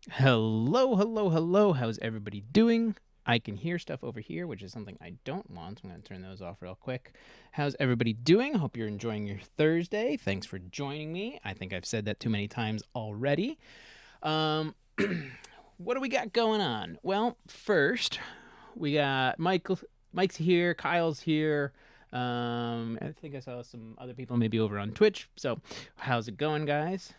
Hello, hello, hello. How's everybody doing? I can hear stuff over here, which is something I don't want. I'm going to turn those off real quick. How's everybody doing? Hope you're enjoying your Thursday. Thanks for joining me. I think I've said that too many times already. What do we got going on? Well, first, we got Mike's here, Kyle's here. I think I saw some other people maybe over on Twitch. So, how's it going, guys?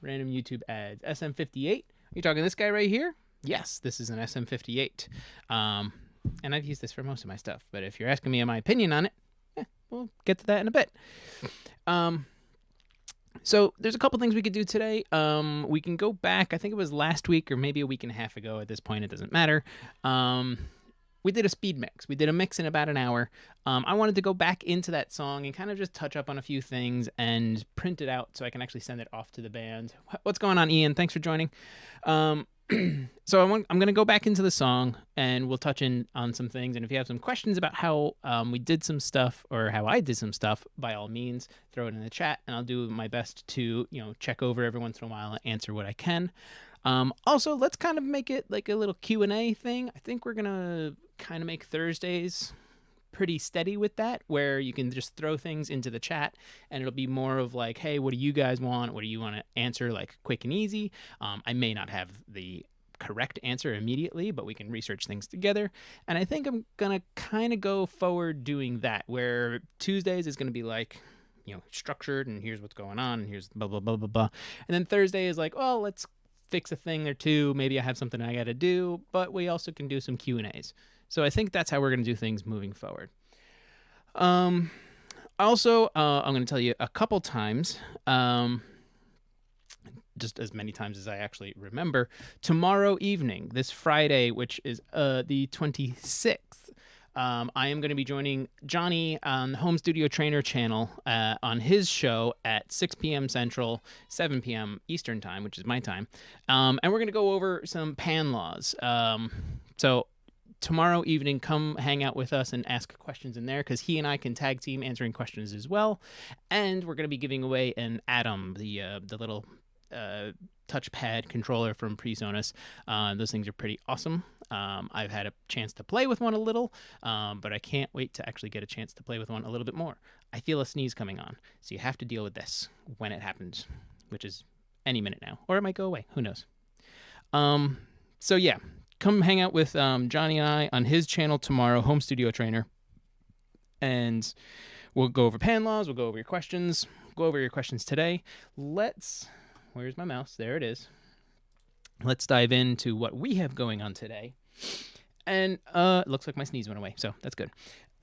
Random YouTube ads. SM58. Are you talking this guy right here? Yes, this is an SM58. And I've used this for most of my stuff. But if you're asking me my opinion on it, we'll get to that in a bit. So there's a couple things we could do today. We can go back. I think it was last week or maybe a week and a half ago. At this point, it doesn't matter. We did a speed mix. We did a mix in about an hour. I wanted to go back into that song and kind of just touch up on a few things and print it out so I can actually send it off to the band. What's going on, Ian? Thanks for joining. So I'm going to go back into the song and we'll touch in on some things. And if you have some questions about how we did some stuff or how I did some stuff, by all means, throw it in the chat and I'll do my best to, check over every once in a while and answer what I can. Also, let's kind of make it like a little Q&A thing. I think we're going to kind of make Thursdays pretty steady with that, where you can just throw things into the chat and it'll be more of like, hey, what do you guys want? What do you want to answer, like quick and easy? I may not have the correct answer immediately, but we can research things together. And I think I'm going to kind of go forward doing that, where Tuesdays is going to be like, structured and here's what's going on and here's blah, blah, blah, blah, blah. And then Thursday is like, well, let's fix a thing or two. Maybe I have something I got to do, but we also can do some Q&As. So I think that's how we're going to do things moving forward. Also, I'm going to tell you a couple times, just as many times as I actually remember, tomorrow evening, this Friday, which is the 26th, I am going to be joining Johnny on the Home Studio Trainer channel on his show at 6 p.m. Central, 7 p.m. Eastern time, which is my time. And we're going to go over some pan laws. So tomorrow evening, come hang out with us and ask questions in there, because he and I can tag team answering questions as well. And we're going to be giving away an Atom, the little touchpad controller from Presonus. Those things are pretty awesome. I've had a chance to play with one a little, but I can't wait to actually get a chance to play with one a little bit more. I feel a sneeze coming on, so you have to deal with this when it happens, which is any minute now, or it might go away. Who knows? So yeah, come hang out with Johnny and I on his channel tomorrow, Home Studio Trainer, and we'll go over pan laws. We'll go over your questions. Go over your questions today. Where's my mouse? There it is. Let's dive into what we have going on today. And it looks like my sneeze went away, so that's good.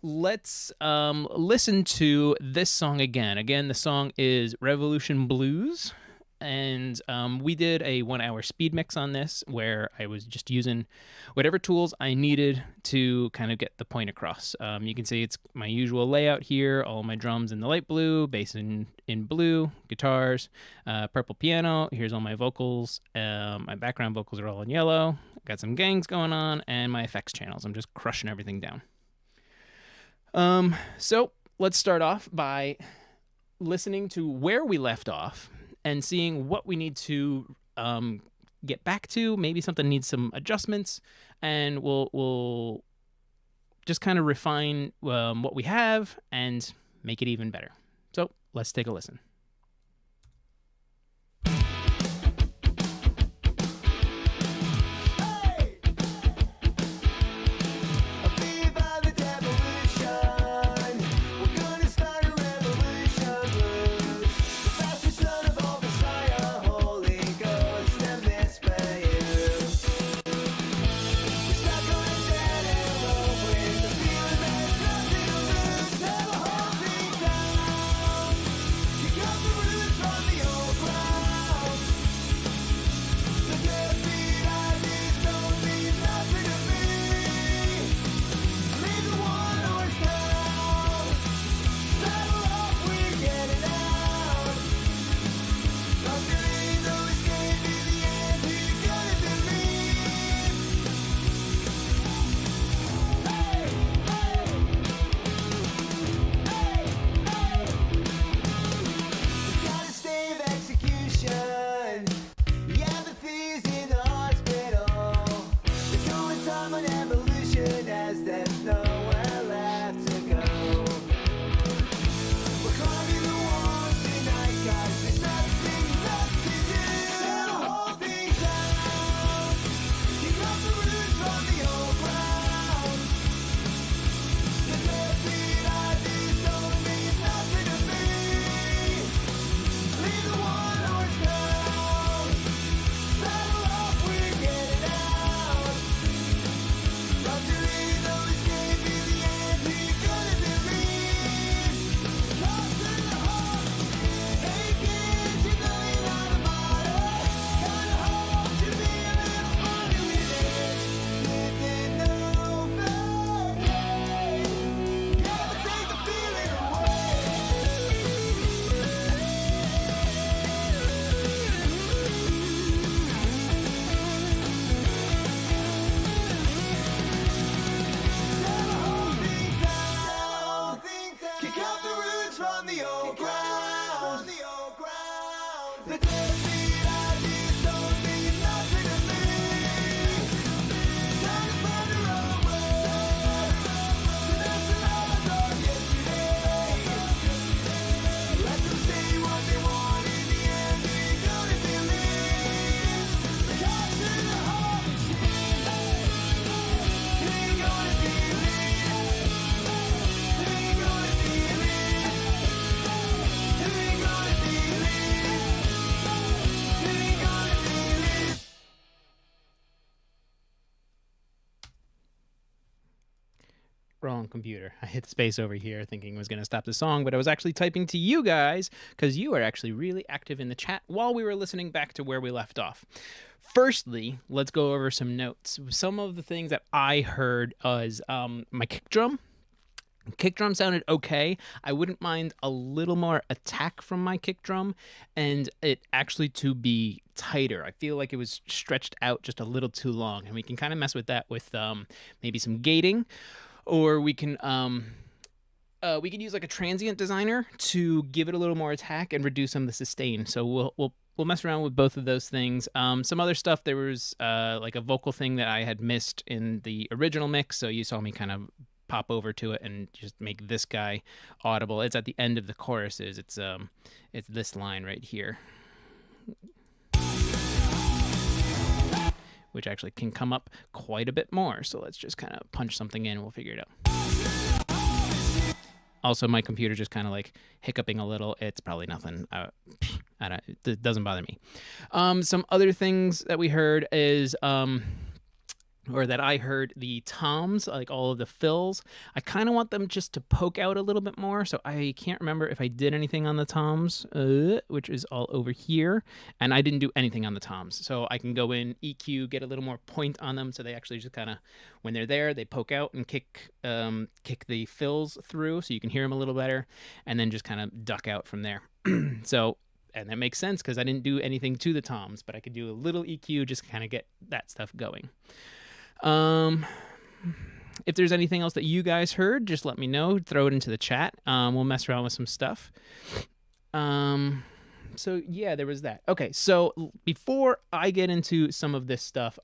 Let's listen to this song again. Again, the song is Revolution Blues. And we did a 1-hour speed mix on this, where I was just using whatever tools I needed to kind of get the point across. You can see it's my usual layout here, all my drums in the light blue, bass in blue, guitars, purple piano. Here's all my vocals. My background vocals are all in yellow. Got some gangs going on, and my effects channels. I'm just crushing everything down. So let's start off by listening to where we left off and seeing what we need to get back to. Maybe something needs some adjustments, and we'll just kind of refine what we have and make it even better. So let's take a listen. You destination as there's nowhere left to go. We're climbing the walls tonight, 'cause there's nothing left to do. Tear the whole thing down. Kick up the roots from the old ground. The deadbeat ideas don't mean nothing to me. Leave the one horse town. Saddle up, we're getting out. Not to leave, though this can't be the end. We're gonna believe. Lost in the heart, aching tonight on the bottom. Kinda hope to be a little smarter with it. Living over again. Never take the feeling away. Kick out the roots from the old ground. The deadbeat ideas don't mean nothing to me. Time to find our own way. So that's the life I thought yesterday. Let them say what they want. In the end, they're gonna believe. The cops in the heart of shit. They're gonna believe. They're gonna believe. They're gonna believe. They're gonna believe. Wrong computer. I hit space over here thinking it was going to stop the song, but I was actually typing to you guys because you are actually really active in the chat while we were listening back to where we left off. Firstly, let's go over some notes. Some of the things that I heard was my kick drum. Kick drum sounded okay. I wouldn't mind a little more attack from my kick drum and it actually to be tighter. I feel like it was stretched out just a little too long, and we can kind of mess with that with maybe some gating, or we can use like a transient designer to give it a little more attack and reduce some of the sustain. So we'll mess around with both of those things. Some other stuff, there was like a vocal thing that I had missed in the original mix, so you saw me kind of pop over to it and just make this guy audible. It's at the end of the choruses. It's this line right here, which actually can come up quite a bit more. So let's just kind of punch something in and we'll figure it out. Also, my computer just kind of like hiccuping a little. It's probably nothing. It doesn't bother me. Some other things that we heard is, or that I heard, the toms, like all of the fills. I kind of want them just to poke out a little bit more. So I can't remember if I did anything on the toms, which is all over here. And I didn't do anything on the toms. So I can go in, EQ, get a little more point on them. So they actually just kind of, when they're there, they poke out and kick the fills through so you can hear them a little better. And then just kind of duck out from there. So, and that makes sense because I didn't do anything to the toms, but I could do a little EQ, just kind of get that stuff going. If there's anything else that you guys heard, just let me know. Throw it into the chat. We'll mess around with some stuff. So yeah, there was that. Okay, so before I get into some of this stuff,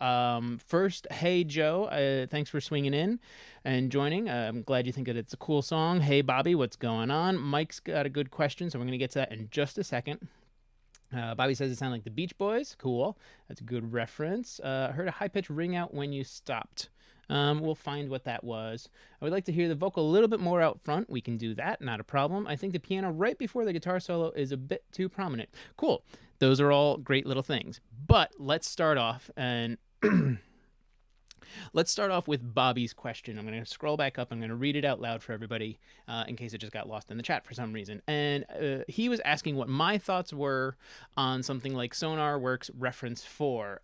first, hey Joe, thanks for swinging in and joining. I'm glad you think that it's a cool song. Hey Bobby, what's going on? Mike's got a good question, so we're gonna get to that in just a second. Bobby says it sounded like the Beach Boys. Cool. That's a good reference. I heard a high-pitched ring out when you stopped. We'll find what that was. I would like to hear the vocal a little bit more out front. We can do that. Not a problem. I think the piano right before the guitar solo is a bit too prominent. Cool. Those are all great little things. But let's start off and... Let's start off with Bobby's question. I'm going to scroll back up. I'm going to read it out loud for everybody in case it just got lost in the chat for some reason. And he was asking what my thoughts were on something like SonarWorks Reference 4.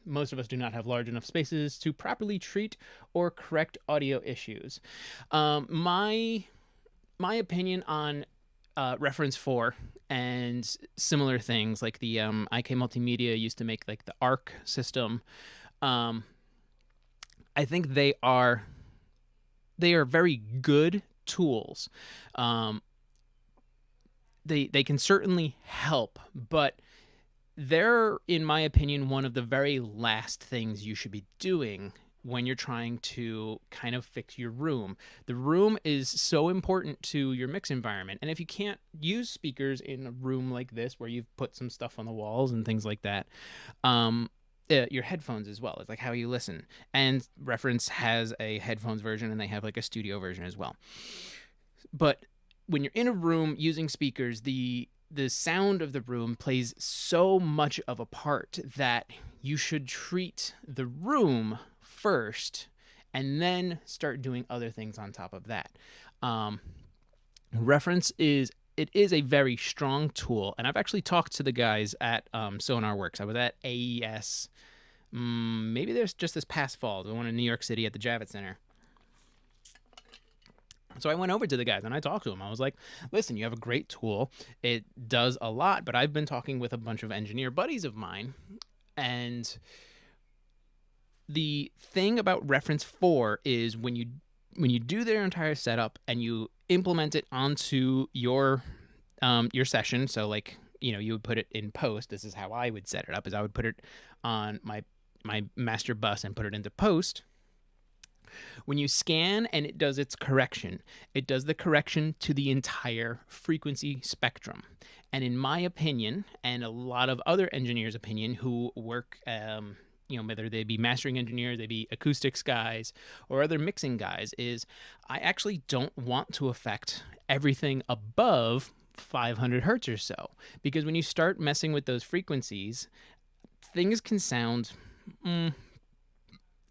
Most of us do not have large enough spaces to properly treat or correct audio issues. My opinion on Reference 4 and similar things like the IK Multimedia used to make like the ARC system. I think they are very good tools. They can certainly help, but they're, in my opinion, one of the very last things you should be doing when you're trying to kind of fix your room. The room is so important to your mix environment. And if you can't use speakers in a room like this where you've put some stuff on the walls and things like that, your headphones as well. It's like how you listen. And Reference has a headphones version and they have like a studio version as well. But when you're in a room using speakers, the sound of the room plays so much of a part that you should treat the room first and then start doing other things on top of that. Reference is a very strong tool, and I've actually talked to the guys at Sonar Works. I was at AES, maybe there's just this past fall, the one in New York City at the Javits Center. So I went over to the guys and I talked to them. I was like, listen, you have a great tool. It does a lot, but I've been talking with a bunch of engineer buddies of mine, and the thing about Reference 4 is when you do their entire setup and you implement it onto your session, so like, you know, you would put it in post. This is how I would set it up, is I would put it on my master bus and put it into post. When you scan and it does its correction, it does the correction to the entire frequency spectrum. And in my opinion, and a lot of other engineers' opinion who work, you know, whether they be mastering engineers, they be acoustics guys, or other mixing guys, is I actually don't want to affect everything above 500 hertz or so. Because when you start messing with those frequencies, things can sound...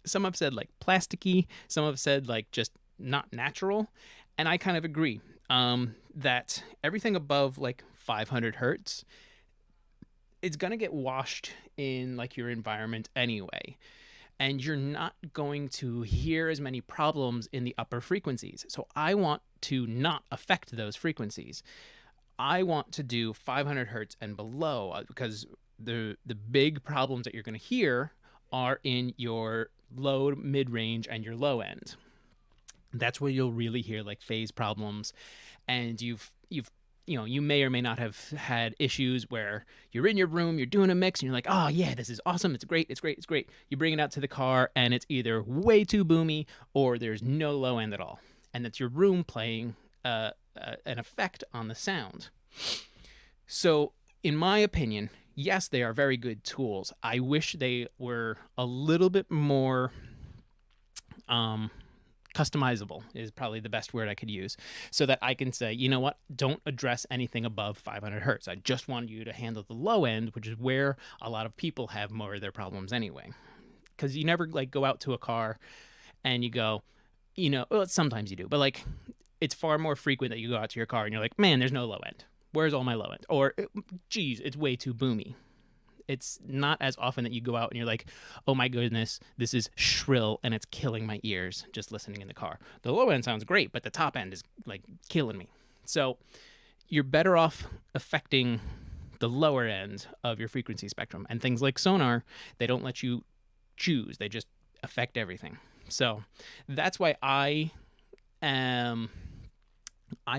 some have said like plasticky, some have said like just not natural, and I kind of agree that everything above like 500 hertz, it's gonna get washed in like your environment anyway, and you're not going to hear as many problems in the upper frequencies. So I want to not affect those frequencies. I want to do 500 hertz and below, because the big problems that you're going to hear are in your low, mid-range, and your low end. That's where you'll really hear like phase problems, and you know, you may or may not have had issues where you're in your room, you're doing a mix, and you're like, oh yeah, this is awesome, it's great, it's great, it's great. You bring it out to the car, and it's either way too boomy or there's no low end at all, and that's your room playing an effect on the sound. So, in my opinion, yes, they are very good tools. I wish they were a little bit more customizable, is probably the best word I could use, so that I can say, you know what, don't address anything above 500 hertz. I just want you to handle the low end, which is where a lot of people have more of their problems anyway. Because you never like go out to a car and you go, you know, well, sometimes you do, but like it's far more frequent that you go out to your car and you're like, man, there's no low end. Where's all my low end? Or, geez, it's way too boomy. It's not as often that you go out and you're like, oh my goodness, this is shrill and it's killing my ears just listening in the car. The low end sounds great, but the top end is like killing me. So you're better off affecting the lower end of your frequency spectrum. And things like Sonar, they don't let you choose. They just affect everything. So that's why I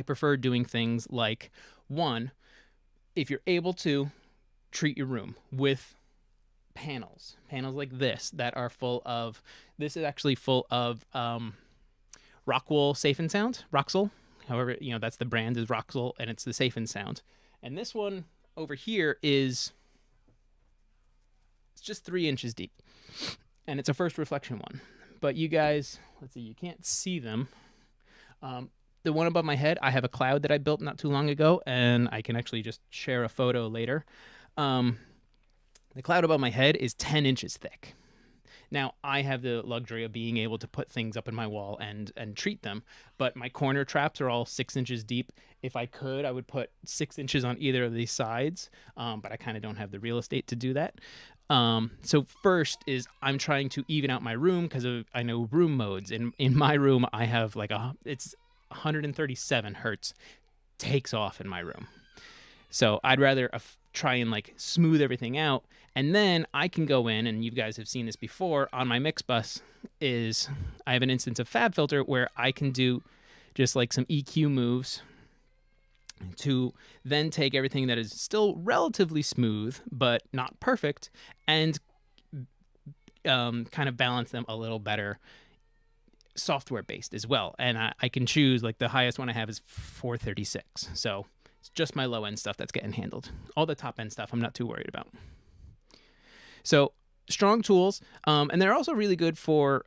prefer doing things like, one, if you're able to, treat your room with panels like this that are full of, this is actually full of Rockwell Safe and Sound, Roxel, however, you know, that's the brand, is Roxel, and it's the Safe and Sound. And this one over here is, it's just 3 inches deep, and it's a first reflection one. But you guys, let's see, you can't see them. The one above my head, I have a cloud that I built not too long ago, and I can actually just share a photo later. The cloud above my head is 10 inches thick. Now, I have the luxury of being able to put things up in my wall and treat them, but my corner traps are all 6 inches deep. If I could, I would put 6 inches on either of these sides, but I kind of don't have the real estate to do that. So first is I'm trying to even out my room, because I know room modes. In my room, I have like it's 137 hertz takes off in my room. So I'd rather try and like smooth everything out, and then I can go in, and you guys have seen this before on my mix bus, is I have an instance of FabFilter where I can do just like some EQ moves to then take everything that is still relatively smooth but not perfect and kind of balance them a little better software based as well. And I can choose, like, the highest one I have is 436. So it's just my low end stuff that's getting handled. All the top end stuff I'm not too worried about. So strong tools, and they're also really good for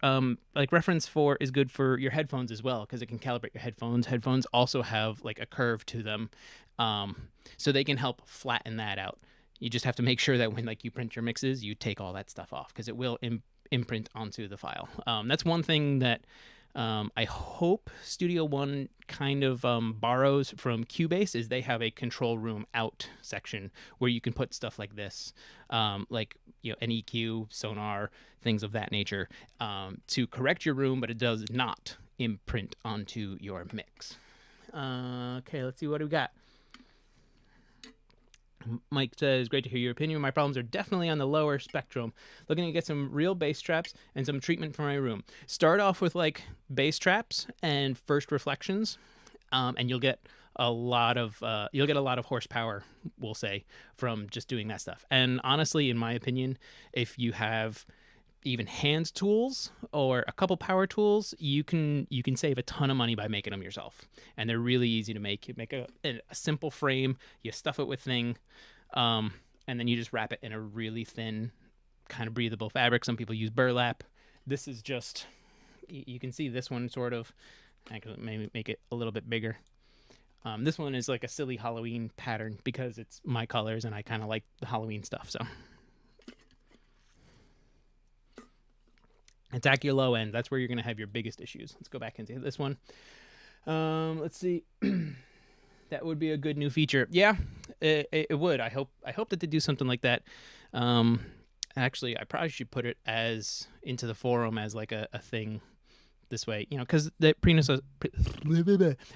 like Reference 4 is good for your headphones as well, because it can calibrate your headphones also have like a curve to them, so they can help flatten that out. You just have to make sure that when like you print your mixes, you take all that stuff off, because it will imprint onto the file. That's one thing that I hope Studio One kind of borrows from Cubase, is they have a control room out section where you can put stuff like this, like, you know, an EQ, sonar, things of that nature, to correct your room, but it does not imprint onto your mix. Okay, let's see what we got. Mike says, great to hear your opinion. My problems are definitely on the lower spectrum. Looking to get some real bass traps and some treatment for my room. Start off with like bass traps and first reflections, and you'll get a lot of horsepower, we'll say, from just doing that stuff. And honestly, in my opinion, if you have even hand tools or a couple power tools, you can save a ton of money by making them yourself. And they're really easy to make. You make a simple frame, you stuff it with thing, and then you just wrap it in a really thin, kind of breathable fabric. Some people use burlap. This is just, you can see this one sort of, I can maybe make it a little bit bigger. This one is like a silly Halloween pattern because it's my colors and I kind of like the Halloween stuff. So attack your low end. That's where you're going to have your biggest issues. Let's go back into this one. Let's see. That would be a good new feature. Yeah, it would. I hope that they do something like that. Actually, I probably should put it as into the forum as like a thing this way, you know, because the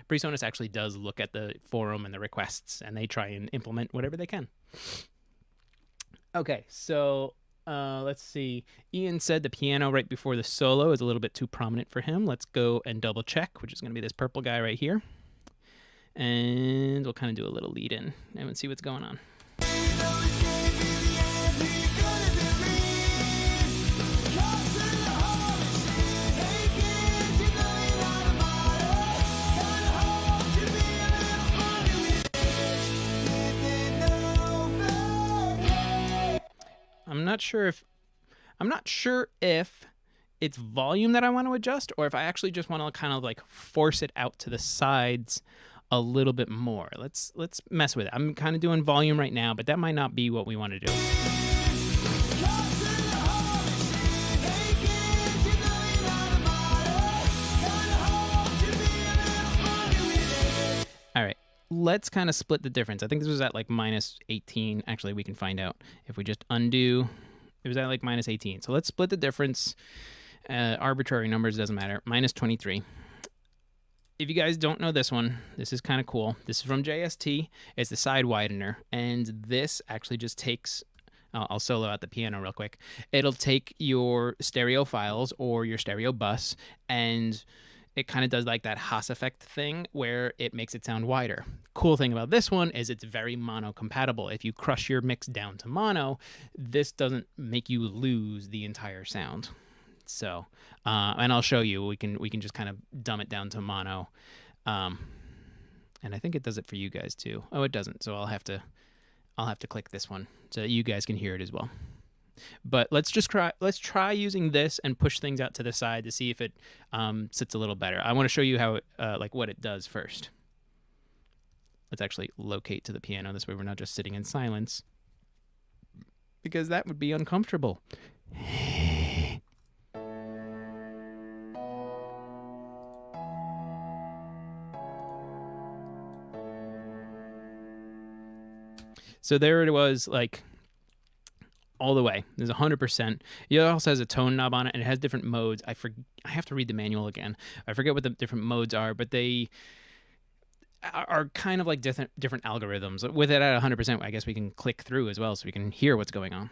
Presonus actually does look at the forum and the requests, and they try and implement whatever they can. Okay, so let's see. Ian said the piano right before the solo is a little bit too prominent for him. Let's go and double check, which is going to be this purple guy right here. And we'll kind of do a little lead in and see what's going on. I'm not sure if it's volume that I want to adjust, or if I actually just want to kind of like force it out to the sides a little bit more. Let's mess with it. I'm kind of doing volume right now, but that might not be what we want to do. All right, let's kind of split the difference. I think this was at like minus 18. Actually, we can find out if we just undo. It was at like minus 18. So let's split the difference. Arbitrary numbers, doesn't matter. Minus 23. If you guys don't know this one, this is kind of cool. This is from JST. It's the side widener. And this actually just takes, I'll solo out the piano real quick. It'll take your stereo files or your stereo bus, and it kind of does like that Haas effect thing where it makes it sound wider. Cool thing about this one is it's very mono compatible. If you crush your mix down to mono, this doesn't make you lose the entire sound. So, and I'll show you. We can just kind of dumb it down to mono, and I think it does it for you guys too. Oh, it doesn't. So I'll have to click this one so that you guys can hear it as well. But let's try using this and push things out to the side to see if it sits a little better. I want to show you how like what it does first. Let's actually locate to the piano. This way we're not just sitting in silence, because that would be uncomfortable. So there it was, like all the way. There's 100%. It also has a tone knob on it, and it has different modes. I have to read the manual again. I forget what the different modes are, but they are kind of like different algorithms. With it at 100%, I guess we can click through as well, so we can hear what's going on.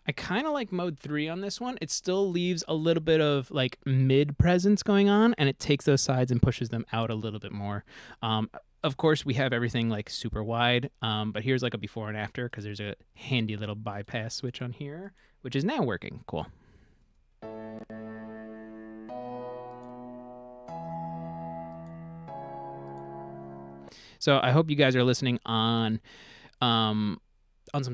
I kind of like mode 3 on this one. It still leaves a little bit of like mid presence going on, and it takes those sides and pushes them out a little bit more. Of course, we have everything like super wide, but here's like a before and after because there's a handy little bypass switch on here, which is now working. Cool. So I hope you guys are listening on some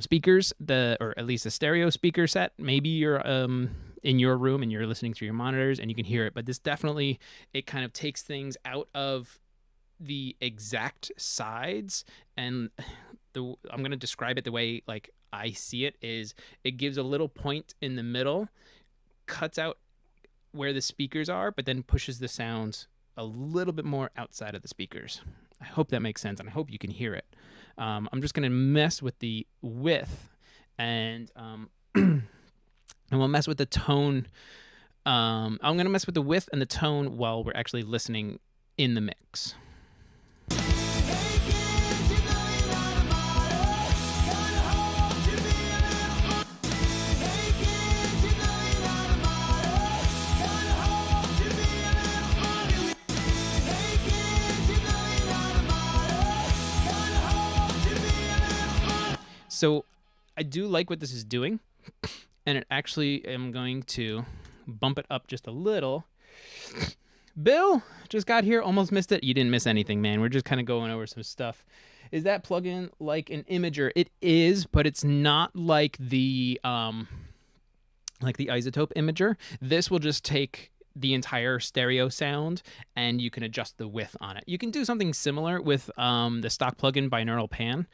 speakers, or at least a stereo speaker set. Maybe you're in your room and you're listening through your monitors and you can hear it, but this definitely, it kind of takes things out of the exact sides, and I'm going to describe it the way like I see it is it gives a little point in the middle, cuts out where the speakers are, but then pushes the sounds a little bit more outside of the speakers. I hope that makes sense, and I hope you can hear it. I'm just going to mess with the width, and and we'll mess with the tone. I'm going to mess with the width and the tone while we're actually listening in the mix. So I do like what this is doing, and it actually am going to bump it up just a little. Bill just got here, almost missed it. You didn't miss anything, man. We're just kind of going over some stuff. Is that plugin like an imager? It is, but it's not like the isotope imager. This will just take the entire stereo sound and you can adjust the width on it. You can do something similar with the stock plugin Binaural Pan.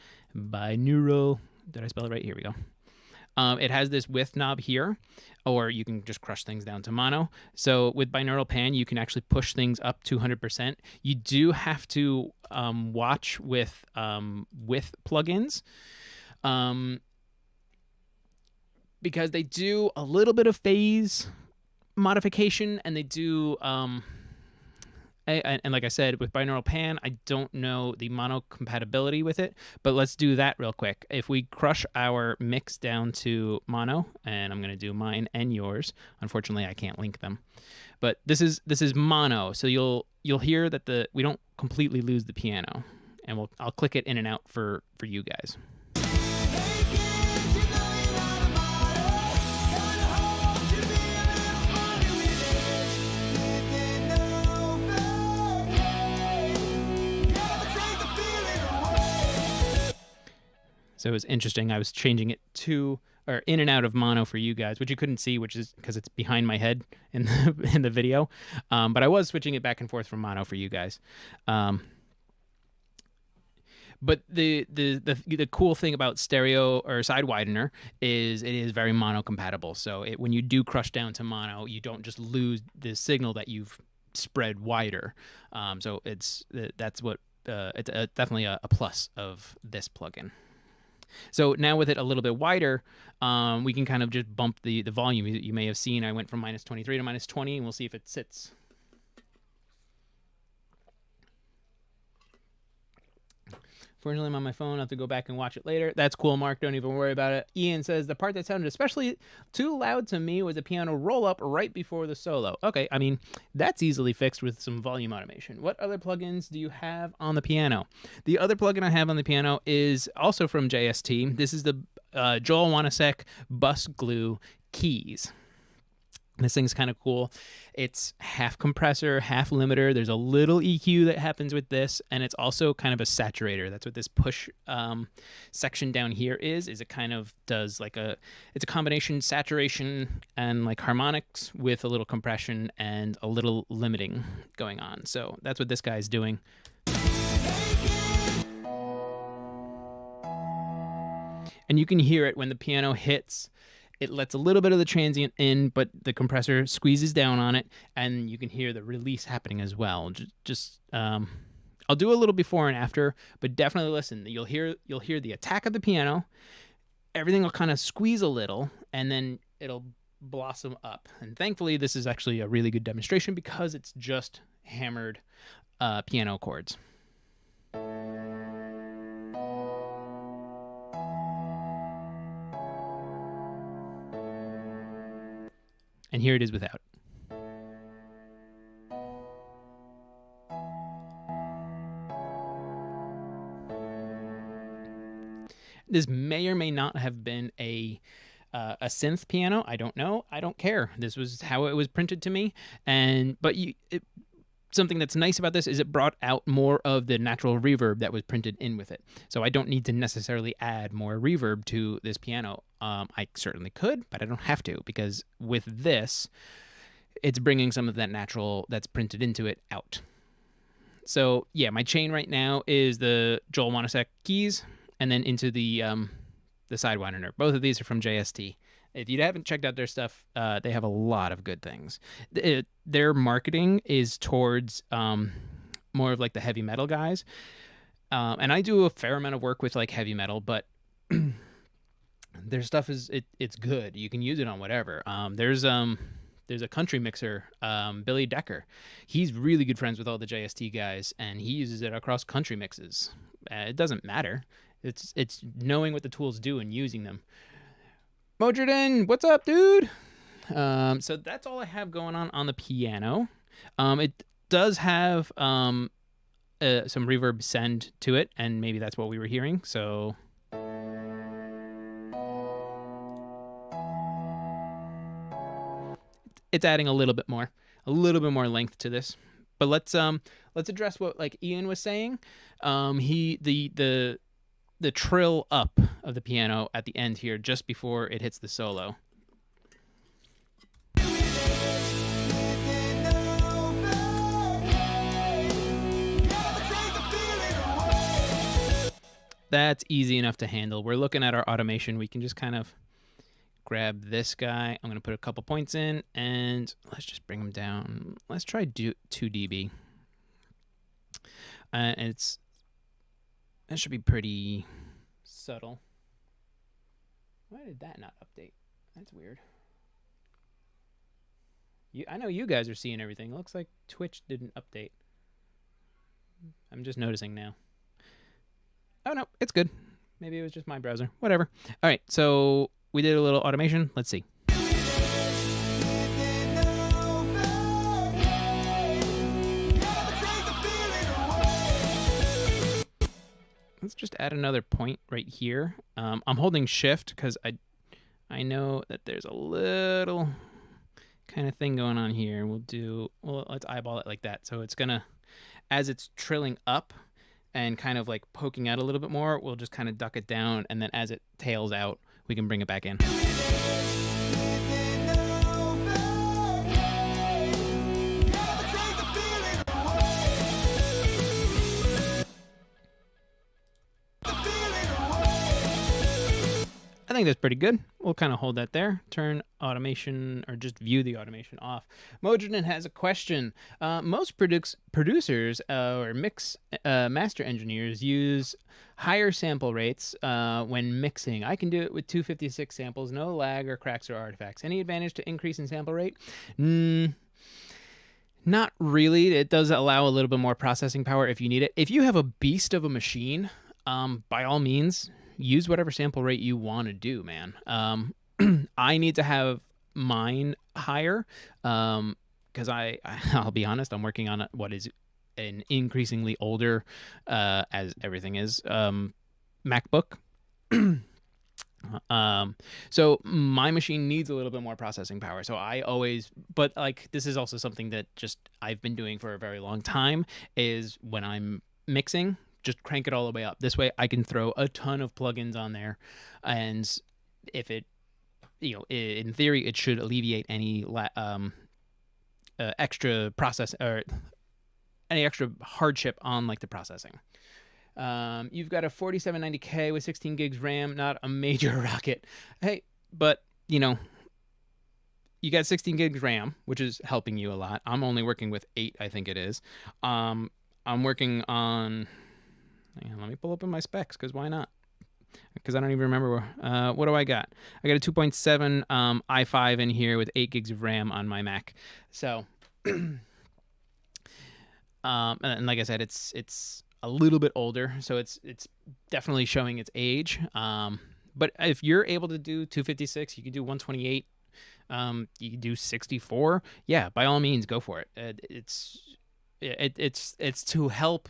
Did I spell it right? Here we go. It has this width knob here, or you can just crush things down to mono. So with Binaural Pan, you can actually push things up 200%. You do have to watch with plugins because they do a little bit of phase modification, and they do and like I said, with Binaural Pan, I don't know the mono compatibility with it, but let's do that real quick. If we crush our mix down to mono, and I'm going to do mine and yours. Unfortunately, I can't link them, but this is mono, so you'll hear that we don't completely lose the piano, and I'll click it in and out for you guys. So it was interesting. I was changing it in and out of mono for you guys, which you couldn't see, which is because it's behind my head in the video. But I was switching it back and forth from mono for you guys. But the cool thing about stereo or side widener is it is very mono compatible. So when you do crush down to mono, you don't just lose the signal that you've spread wider. So it's definitely a plus of this plugin. So now with it a little bit wider, we can kind of just bump the volume. You may have seen I went from -23 to -20, and we'll see if it sits. Fortunately, I'm on my phone. I'll have to go back and watch it later. That's cool, Mark. Don't even worry about it. Ian says, the part that sounded especially too loud to me was a piano roll-up right before the solo. Okay, I mean, that's easily fixed with some volume automation. What other plugins do you have on the piano? The other plugin I have on the piano is also from JST. This is the Joel Wanasek Bus Glue Keys. This thing's kind of cool. It's half compressor, half limiter. There's a little EQ that happens with this, and it's also kind of a saturator. That's what this push section down here is it kind of does like it's a combination saturation and like harmonics with a little compression and a little limiting going on. So that's what this guy's doing. And you can hear it when the piano hits. It lets a little bit of the transient in, but the compressor squeezes down on it, and you can hear the release happening as well. I'll do a little before and after, but definitely listen. You'll hear the attack of the piano. Everything will kind of squeeze a little, and then it'll blossom up. And thankfully, this is actually a really good demonstration because it's just hammered piano chords. And here it is without. This may or may not have been a synth piano. I don't know. I don't care. This was how it was printed to me. Something that's nice about this is it brought out more of the natural reverb that was printed in with it. So I don't need to necessarily add more reverb to this piano. I certainly could, but I don't have to, because with this, it's bringing some of that natural that's printed into it out. So yeah, my chain right now is the Joel Wanasek keys, and then into the Sidewinder nerve. Both of these are from JST. If you haven't checked out their stuff, they have a lot of good things. Their marketing is towards more of like the heavy metal guys. And I do a fair amount of work with like heavy metal, but their stuff it's good. You can use it on whatever. There's a country mixer, Billy Decker. He's really good friends with all the JST guys, and he uses it across country mixes. It doesn't matter. It's knowing what the tools do and using them. Modridan, what's up, dude? So that's all I have going on the piano. It does have some reverb send to it, and maybe that's what we were hearing. So it's adding a little bit more length to this. But let's address what like Ian was saying. The trill up of the piano at the end here, just before it hits the solo. That's easy enough to handle. We're looking at our automation. We can just kind of grab this guy. I'm going to put a couple points in, and let's just bring them down. Let's try 2 dB. And that should be pretty subtle. Why did that not update? That's weird. I know you guys are seeing everything. It looks like Twitch didn't update. I'm just noticing now. Oh, no, it's good. Maybe it was just my browser. Whatever. All right, so we did a little automation. Let's see. Let's just add another point right here. I'm holding shift because I know that there's a little kind of thing going on here. Let's eyeball it like that. So it's gonna, as it's trilling up and kind of like poking out a little bit more, we'll just kind of duck it down, and then as it tails out, we can bring it back in. I think that's pretty good. We'll kind of hold that there. Turn automation, or just view the automation off. Modridan has a question. Most producers or master engineers use higher sample rates when mixing. I can do it with 256 samples, no lag or cracks or artifacts. Any advantage to increase in sample rate? Not really. It does allow a little bit more processing power if you need it. If you have a beast of a machine, by all means, use whatever sample rate you want to do, man. I need to have mine higher because I'll be honest, I'm working on what is an increasingly older, as everything is, MacBook. So my machine needs a little bit more processing power. So but like, this is also something that just I've been doing for a very long time, is when I'm mixing, just crank it all the way up. This way I can throw a ton of plugins on there, and if it, in theory, it should alleviate any extra process or any extra hardship on like the processing. You've got a 4790K with 16 gigs RAM, not a major rocket. Hey, but you got 16 gigs RAM, which is helping you a lot. I'm only working with 8, I think it is. I'm working on, hang on, let me pull up in my specs, because why not? Because I don't even remember what do I got. I got a 2.7 i5 in here with 8 gigs of RAM on my Mac. So and like I said, it's a little bit older, so it's definitely showing its age. But if you're able to do 256, you can do 128 You do 64. Yeah, by all means, go for it. It's to help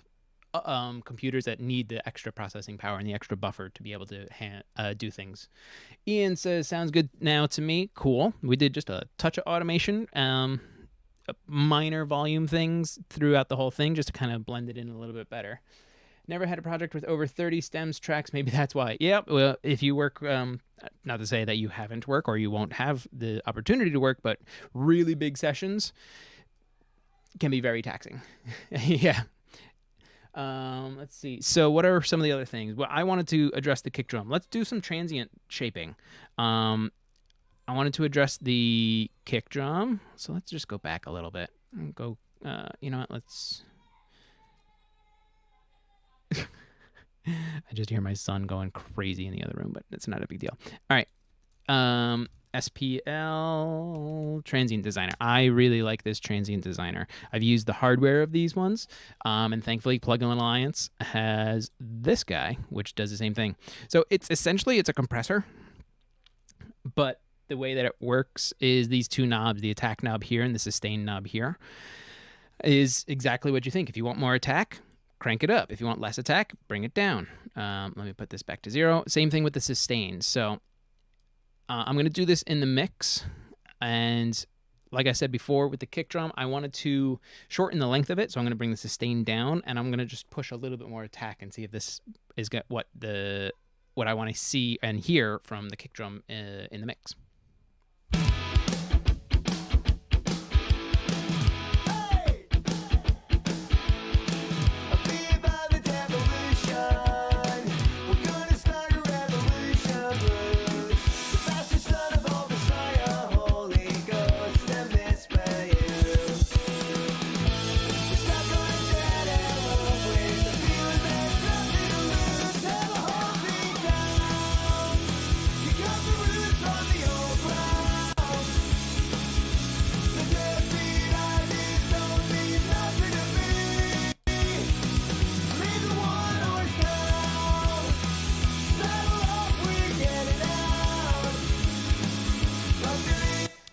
computers that need the extra processing power and the extra buffer to be able to do things. Ian says, sounds good now to me. Cool. We did just a touch of automation, minor volume things throughout the whole thing just to kind of blend it in a little bit better. Never had a project with over 30 stems tracks. Maybe that's why. Yeah, well, if you work, not to say that you haven't worked or you won't have the opportunity to work, but really big sessions can be very taxing. Yeah. Let's see. So what are some of the other things? Well, I wanted to address the kick drum. Let's do some transient shaping. I wanted to address the kick drum. So let's just go back a little bit and go, you know what, let's... I just hear my son going crazy in the other room, but it's not a big deal. All right. SPL Transient Designer. I really like this Transient Designer. I've used the hardware of these ones, and thankfully Plugin Alliance has this guy, which does the same thing. So it's essentially a compressor, but the way that it works is these two knobs, the attack knob here and the sustain knob here, is exactly what you think. If you want more attack, crank it up. If you want less attack, bring it down. Let me put this back to 0. Same thing with the sustain. So I'm going to do this in the mix. And like I said before, with the kick drum, I wanted to shorten the length of it. So I'm going to bring the sustain down, and I'm going to just push a little bit more attack and see if this is what I want to see and hear from the kick drum in the mix.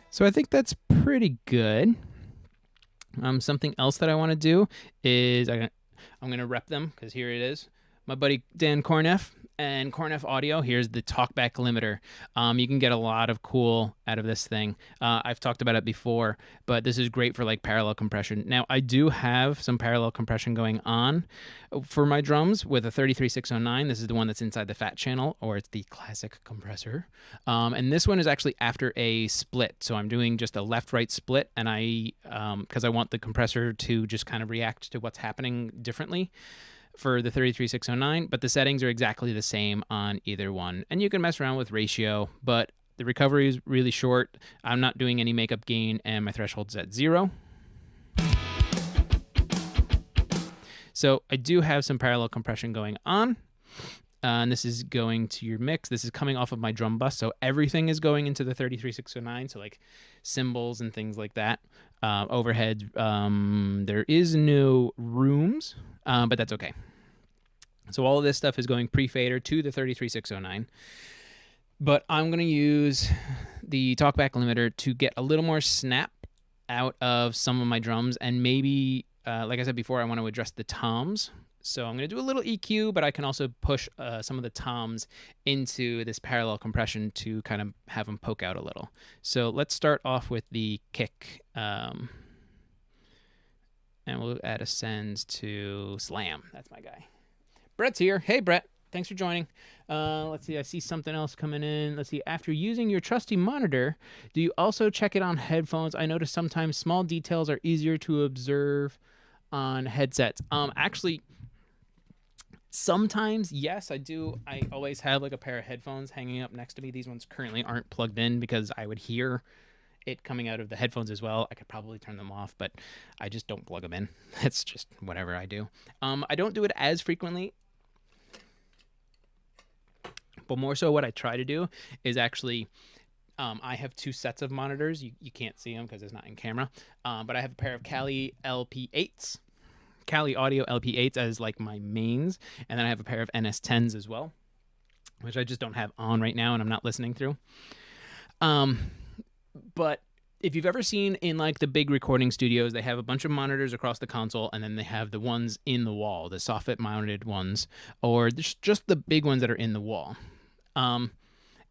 So I think that's pretty good. Something else that I want to do is I'm going to rep them, because here it is. My buddy Dan Korneff and Korneff Audio. Here's the talkback limiter. You can get a lot of cool out of this thing. I've talked about it before, but this is great for like parallel compression. Now, I do have some parallel compression going on for my drums with a 33609. This is the one that's inside the fat channel, or it's the classic compressor. And this one is actually after a split. So I'm doing just a left-right split, and because I want the compressor to just kind of react to what's happening differently for the 33609, but the settings are exactly the same on either one. And you can mess around with ratio, but the recovery is really short. I'm not doing any makeup gain, and my threshold's at 0. So I do have some parallel compression going on. And this is going to your mix. This is coming off of my drum bus, so everything is going into the 33609, so like cymbals and things like that. Overhead, there is no rooms, but that's okay. So all of this stuff is going pre-fader to the 33609. But I'm going to use the talkback limiter to get a little more snap out of some of my drums, and maybe, like I said before, I want to address the toms. So I'm going to do a little EQ, but I can also push some of the toms into this parallel compression to kind of have them poke out a little. So let's start off with the kick. And we'll add a send to Slam. That's my guy. Brett's here. Hey, Brett. Thanks for joining. Let's see. I see something else coming in. Let's see. After using your trusty monitor, do you also check it on headphones? I notice sometimes small details are easier to observe on headsets. Actually, sometimes, yes, I do. I always have like a pair of headphones hanging up next to me. These ones currently aren't plugged in because I would hear it coming out of the headphones as well. I could probably turn them off, but I just don't plug them in. That's just whatever I do. I don't do it as frequently, but more so what I try to do is actually, I have two sets of monitors. You can't see them because it's not in camera, but I have a pair of Kali LP8s. Kali Audio LP8s as like my mains, and then I have a pair of NS10s as well, which I just don't have on right now and I'm not listening through. But if you've ever seen in like the big recording studios, they have a bunch of monitors across the console, and then they have the ones in the wall, the soffit mounted ones, or just the big ones that are in the wall.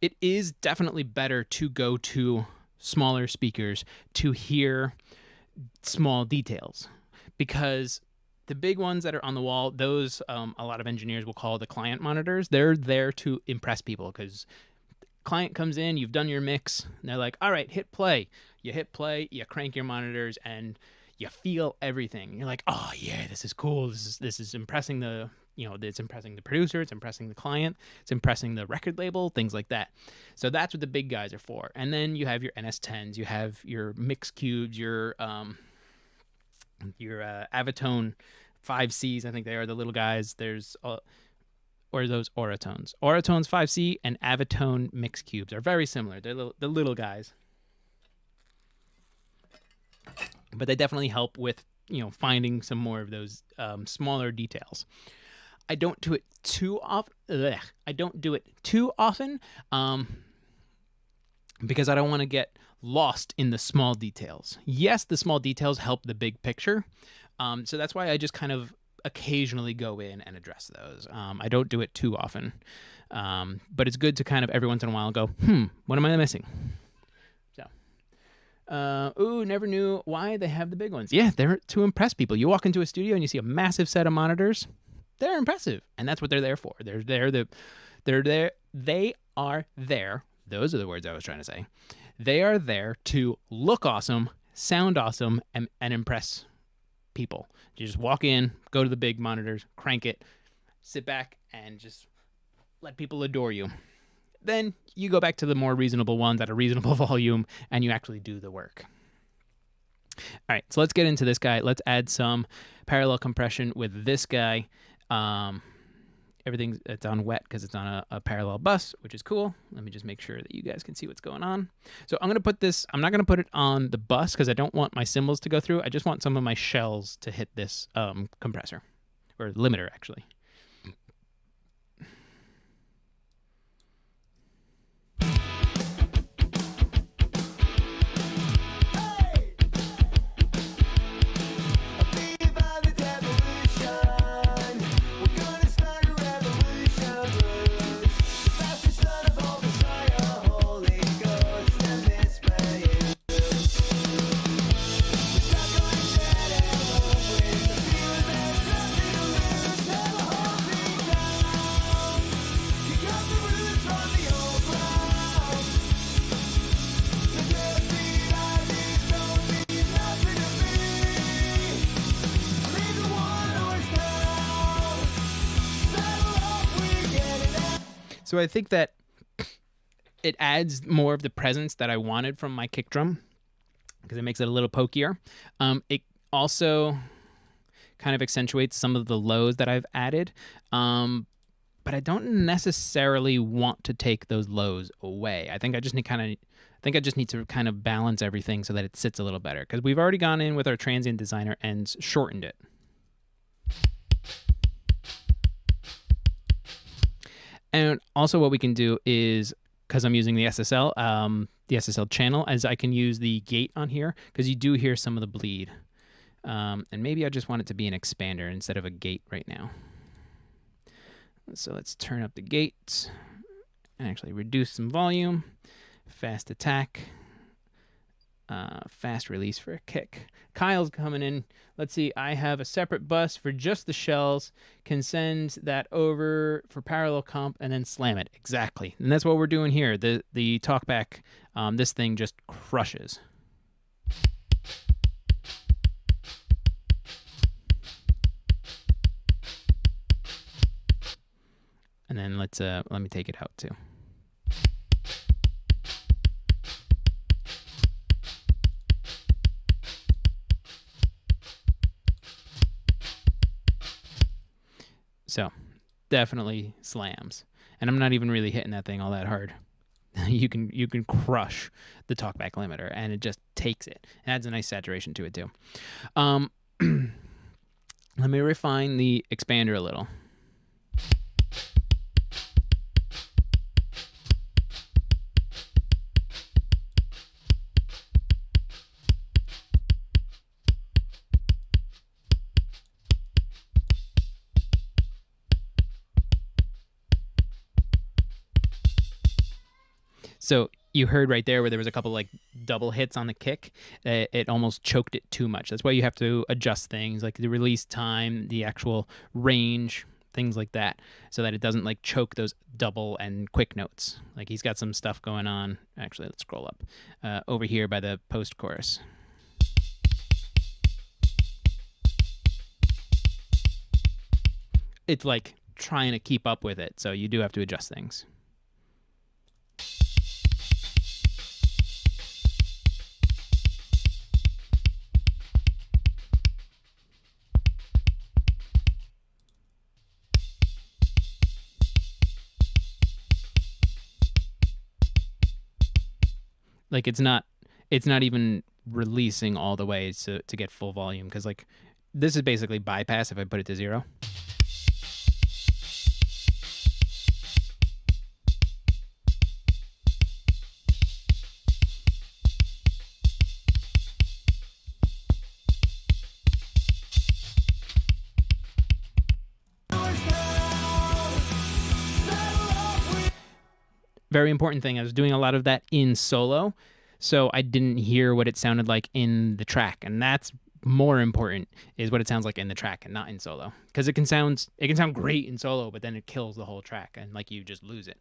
It is definitely better to go to smaller speakers to hear small details, because the big ones that are on the wall, those a lot of engineers will call the client monitors. They're there to impress people, because client comes in, you've done your mix, and they're like, all right, hit play. You hit play, you crank your monitors, and you feel everything. You're like, oh yeah, this is cool. This is impressing the, it's impressing the producer, it's impressing the client, it's impressing the record label, things like that. So that's what the big guys are for. And then you have your NS10s, you have your mix cubes, your Avitone 5Cs, I think they are the little guys. There's or those Oratones. Oratones 5C and Avitone mix cubes are very similar. They're the little guys. But they definitely help with, finding some more of those smaller details. I don't do it too often. Because I don't want to get lost in the small details. Yes, the small details help the big picture. So that's why I just kind of occasionally go in and address those. I don't do it too often. But it's good to kind of every once in a while go, what am I missing? So, never knew why they have the big ones. Yeah, they're to impress people. You walk into a studio and you see a massive set of monitors. They're impressive, and that's what they're there for. They are there. Those are the words I was trying to say. They are there to look awesome, sound awesome, and impress people. You just walk in, go to the big monitors, crank it, sit back, and just let people adore you. Then you go back to the more reasonable ones at a reasonable volume, and you actually do the work. All right, so let's get into this guy. Let's add some parallel compression with this guy. Everything's it's on wet because it's on a parallel bus, which is cool. Let me just make sure that you guys can see what's going on. So I'm going to put this, I'm not going to put it on the bus because I don't want my cymbals to go through. I just want some of my shells to hit this compressor, or limiter actually. So I think that it adds more of the presence that I wanted from my kick drum because it makes it a little pokier. It also kind of accentuates some of the lows that I've added, but I don't necessarily want to take those lows away. I think I just need to kind of balance everything so that it sits a little better because we've already gone in with our transient designer and shortened it. And also what we can do is, because I'm using the SSL channel, as I can use the gate on here, because you do hear some of the bleed. And maybe I just want it to be an expander instead of a gate right now. So let's turn up the gate and actually reduce some volume. Fast attack. Fast release for a kick. Kyle's coming in. Let's see, I have a separate bus for just the shells. Can send that over for parallel comp and then slam it. Exactly. And that's what we're doing here. The talkback, this thing just crushes. And then let me take it out too. So, definitely slams. And I'm not even really hitting that thing all that hard. You can crush the talkback limiter, and it just takes it. It adds a nice saturation to it, too. Let me refine the expander a little. So you heard right there where there was a couple like double hits on the kick. It almost choked it too much. That's why you have to adjust things like the release time, the actual range, things like that, so that it doesn't like choke those double and quick notes. Like he's got some stuff going on. Actually, let's scroll up over here by the post chorus. It's like trying to keep up with it, so you do have to adjust things. Like it's not even releasing all the way to get full volume, because like this is basically bypass if I put it to 0. Very important thing, I was doing a lot of that in solo, so I didn't hear what it sounded like in the track, and that's more important, is what it sounds like in the track and not in solo, because it can sound great in solo, but then it kills the whole track and like you just lose it.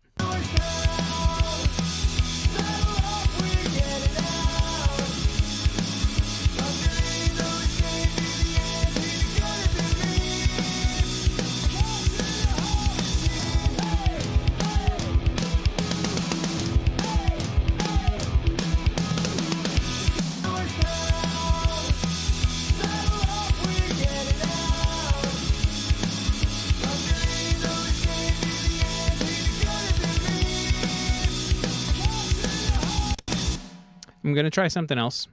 I'm going to try something else.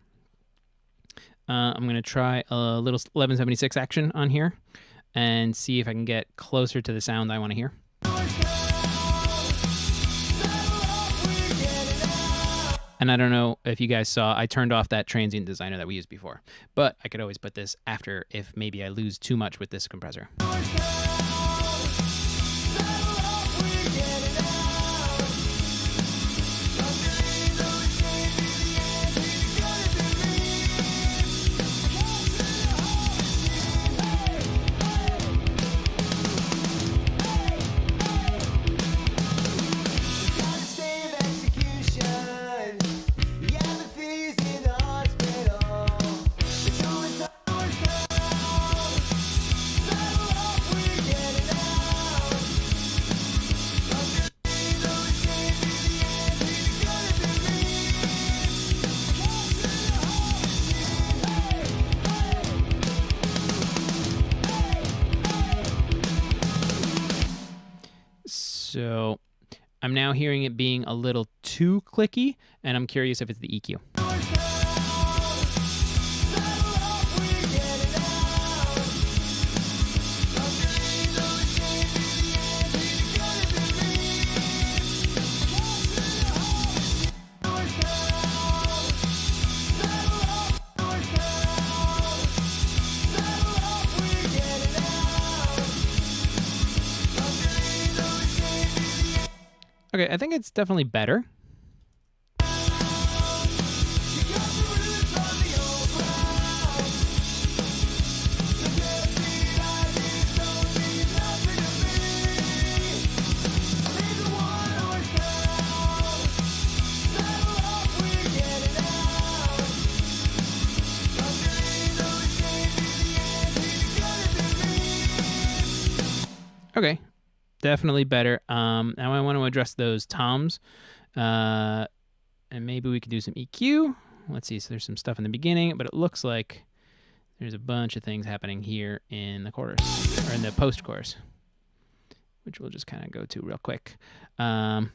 I'm going to try a little 1176 action on here and see if I can get closer to the sound I want to hear. And I don't know if you guys saw, I turned off that transient designer that we used before, but I could always put this after if maybe I lose too much with this compressor. So I'm now hearing it being a little too clicky, and I'm curious if it's the EQ. Okay, I think it's definitely better. Okay, definitely better. Now I want to address those toms, and maybe we could do some EQ. Let's see. So there's some stuff in the beginning, but it looks like there's a bunch of things happening here in the chorus or in the post chorus, which we'll just kind of go to real quick. All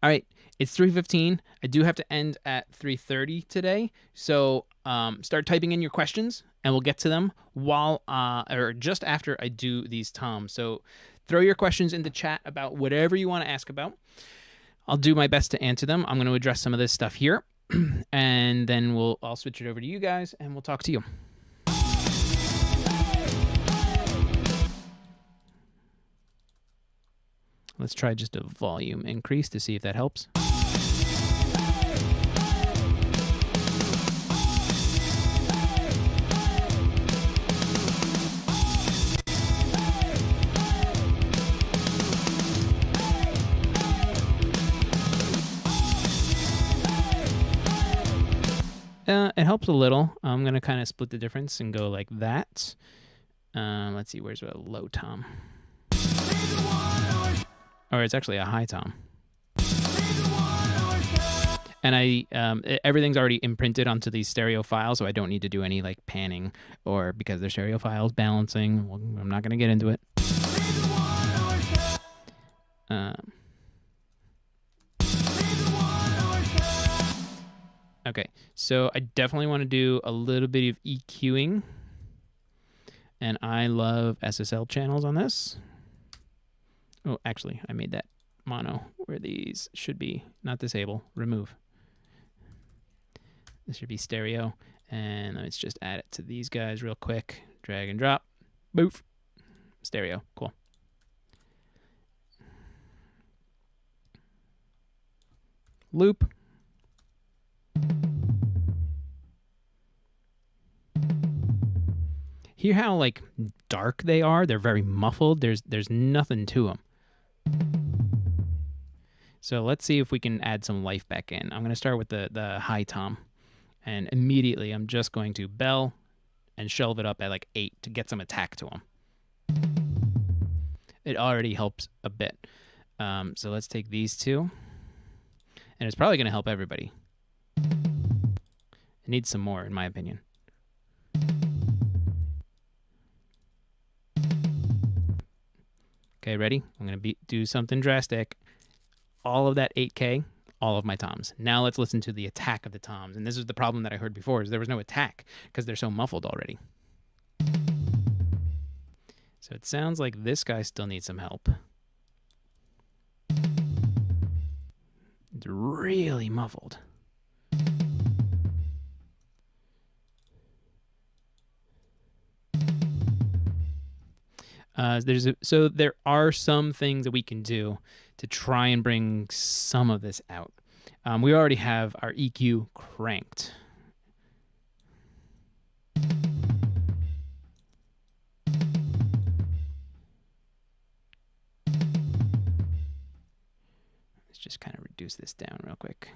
right, it's 3:15. I do have to end at 3:30 today, so start typing in your questions, and we'll get to them while or just after I do these toms. So throw your questions in the chat about whatever you want to ask about. I'll do my best to answer them. I'm going to address some of this stuff here, and then I'll switch it over to you guys, and we'll talk to you. Let's try just a volume increase to see if that helps. It helps a little. I'm going to kind of split the difference and go like that. Let's see, where's a low tom? Or it's actually a high tom. And everything's already imprinted onto these stereo files, so I don't need to do any like panning or because they're stereo files, balancing. Well, I'm not going to get into it. Okay, so I definitely want to do a little bit of EQing. And I love SSL channels on this. Oh, actually, I made that mono where these should be not disable, remove. This should be stereo. And let's just add it to these guys real quick. Drag and drop. Boof. Stereo. Cool. Loop. Hear how like dark they are? They're very muffled. There's nothing to them. So let's see if we can add some life back in. I'm going to start with the high tom. And immediately I'm just going to bell and shelve it up at like 8 to get some attack to them. It already helps a bit. So let's take these two. And it's probably going to help everybody. It needs some more, in my opinion. Okay, ready? I'm going to do something drastic. All of that 8K, all of my toms. Now let's listen to the attack of the toms. And this is the problem that I heard before, is there was no attack because they're so muffled already. So it sounds like this guy still needs some help. It's really muffled. So there are some things that we can do to try and bring some of this out. We already have our EQ cranked. Let's just kind of reduce this down real quick.